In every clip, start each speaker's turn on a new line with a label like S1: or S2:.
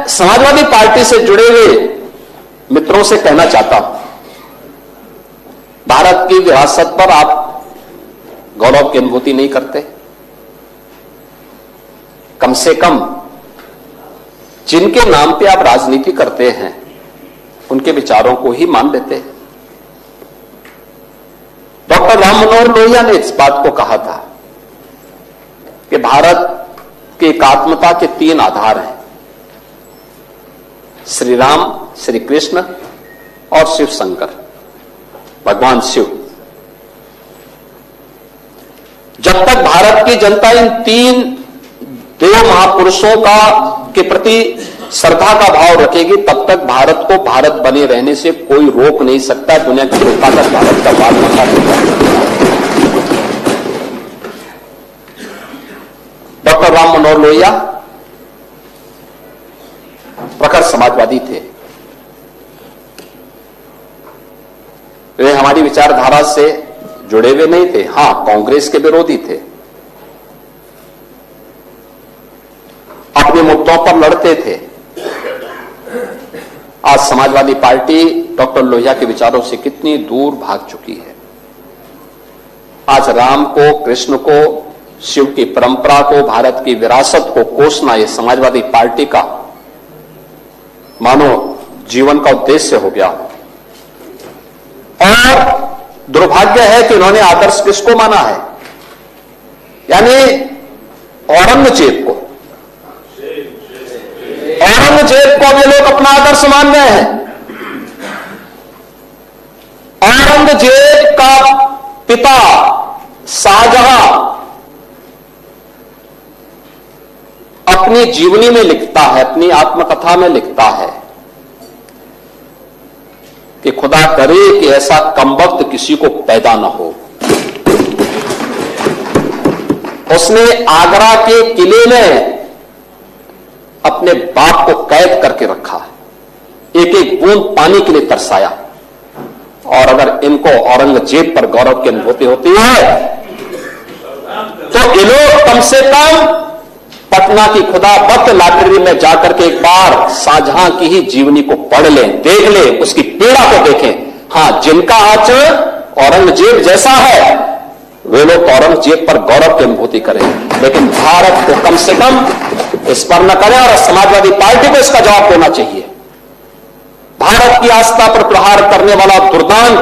S1: Samajwadi party से जुड़े हुए मित्रों से कहना चाहता हूं, भारत की विरासत पर आप गौरव की अनुभूति नहीं करते? कम से कम जिनके नाम पे आप राजनीति करते हैं उनके विचारों को ही मान लेते। डॉक्टर राम मनोहर लोहिया ने इस बात को कहा था कि भारत की एकात्मता के 3 आधार हैं, श्री राम, श्री कृष्ण और शिव शंकर, भगवान शिव। जब तक भारत की जनता इन 3 देव महापुरुषों के प्रति श्रद्धा का भाव रखेगी, तब तक भारत को भारत बने रहने से कोई रोक नहीं सकता। दुनिया की ताकत भारत का वाद नहीं सकता। डॉक्टर राम मनोहर लोहिया प्रखर समाजवादी थे। वे हमारी विचारधारा से जुड़े हुए नहीं थे, हां कांग्रेस के विरोधी थे, अपने मुद्दों पर लड़ते थे। आज समाजवादी पार्टी डॉक्टर लोहिया के विचारों से कितनी दूर भाग चुकी है। आज राम को, कृष्ण को, शिव की परंपरा को, भारत की विरासत को कोसना यह समाजवादी पार्टी का मानो जीवन का उद्देश्य हो गया। और दुर्भाग्य है कि उन्होंने आदर्श किसको माना है? यानी औरंगजेब को। औरंगजेब को ये लोग अपना आदर्श मान रहे हैं। औरंगजेब का पिता शाहजहां अपनी जीवनी में लिखता है, अपनी आत्मकथा में लिखता है कि खुदा करे कि ऐसा कमबख्त किसी को पैदा न हो। उसने आगरा के किले में अपने बाप को कैद करके रखा, एक एक बूंद पानी के लिए तरसाया। और अगर इनको औरंगजेब पर गौरव की अनुभूति होती है तो ये लोग कम से कम पटना की खुदा बख्त लाइब्रेरी में जाकर के एक बार शाहजहां की ही जीवनी को पढ़ लें, देख लें, उसकी पीड़ा को देखें। हां, जिनका आचरण औरंगजेब जैसा है वे लोग औरंगजेब पर गौरव की अनुभूति करें, लेकिन भारत को कम से कम इस पर न करें। और समाजवादी पार्टी को इसका जवाब देना चाहिए। भारत की आस्था पर प्रहार करने वाला दुर्दांत,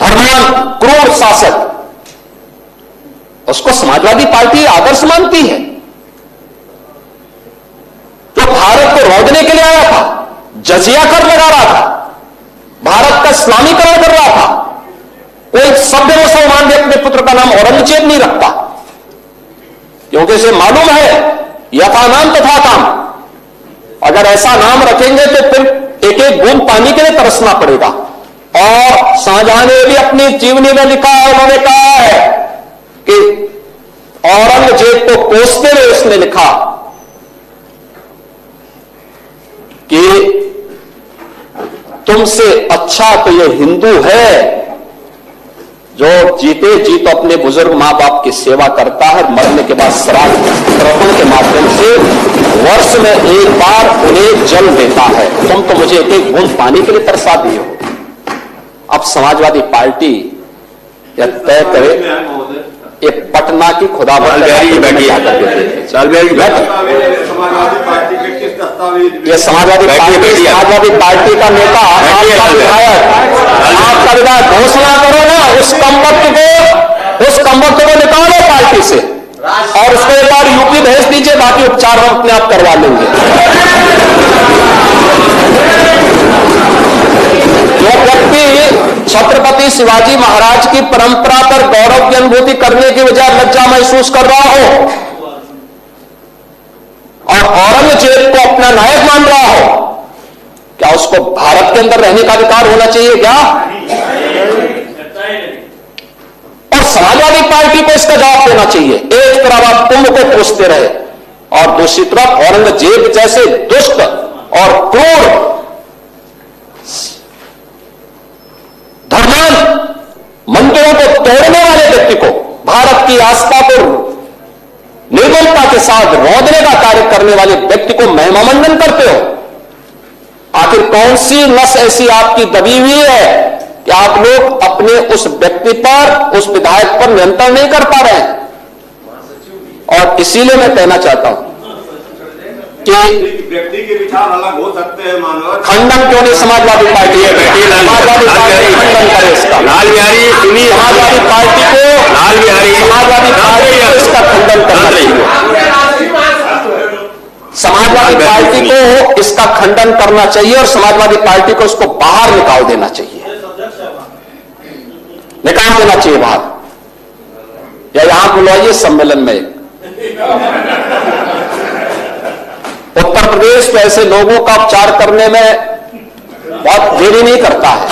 S1: धर्मांत, क्रूर शासक, उसको समाजवादी पार्टी आदर्श मानती है। जो भारत को रोकने के लिए आया था, जजिया कर लगा रहा था, भारत का इस्लामीकरण कर रहा था, कोई सभ्य मुसलमान भी अपने पुत्र का नाम औरंगजेब नहीं रखता, क्योंकि इसे मालूम है यथा नाम तथा काम। अगर ऐसा नाम रखेंगे तो फिर एक एक बूंद पानी के लिए तरसना पड़ेगा। और शाहजहां ने भी अपनी जीवनी में लिखा है, उन्होंने कहा है कि औरंगजेब को कोसते हुए उसने लिखा कि तुमसे अच्छा तो यह हिंदू है जो जीते जी तो अपने बुजुर्ग मां बाप की सेवा करता है, मरने के बाद श्राद्ध तर्पण के माध्यम से वर्ष में एक बार उन्हें जल देता है। तुम तो मुझे एक एक बूंद पानी के लिए तरसा दिए हो। अब समाजवादी पार्टी यह तय करे, ये पटना की खुदा ये समाजवादी पार्टी का नेता, आपका विधायक घोषणा करो ना, उस कमबख्त को निकालो पार्टी से और उसको एक बार यूपी भेज दीजिए, बाकी उपचार हम अपने आप करवा लेंगे। जो व्यक्ति छत्रपति शिवाजी महाराज की परंपरा पर गौरव की अनुभूति करने की बजाय लज्जा महसूस कर रहा हो और औरंगजेब को अपना नायक मान रहा हो, क्या उसको भारत के अंदर रहने का अधिकार होना चाहिए क्या? और समाजवादी पार्टी को इसका जवाब देना चाहिए। एक तरफ आप कुंभ को कोसते रहे और दूसरी तरफ औरंगजेब जैसे दुष्ट और क्रूर धर्मांत मंदिरों को तोड़ने वाले व्यक्ति को, भारत की आस्था को निर्बलता के साथ रौंदने का कार्य करने वाले व्यक्ति को महिमामंडन करते हो। आखिर कौन सी नस ऐसी आपकी दबी हुई है कि आप लोग अपने उस व्यक्ति पर, उस विधायक पर नियंत्रण नहीं कर पा रहे हैं? और इसीलिए मैं कहना चाहता हूं कि
S2: व्यक्ति के विचार अलग हो सकते हैं, मानव
S1: खंडन क्यों नहीं समाजवादी पार्टी समाजवादी पार्टी खंडन करे इसका।
S3: लाल बिहारी सुनिए,
S1: समाजवादी पार्टी को समाजवादी पार्टी को इसका खंडन करना चाहिए। समाजवादी पार्टी को इसका खंडन करना चाहिए और समाजवादी पार्टी को इसको बाहर निकाल देना चाहिए, निकाल देना चाहिए बाहर, या यहां बुलवाइए सम्मेलन में। उत्तर प्रदेश तो ऐसे लोगों का उपचार करने में बहुत देरी नहीं करता है।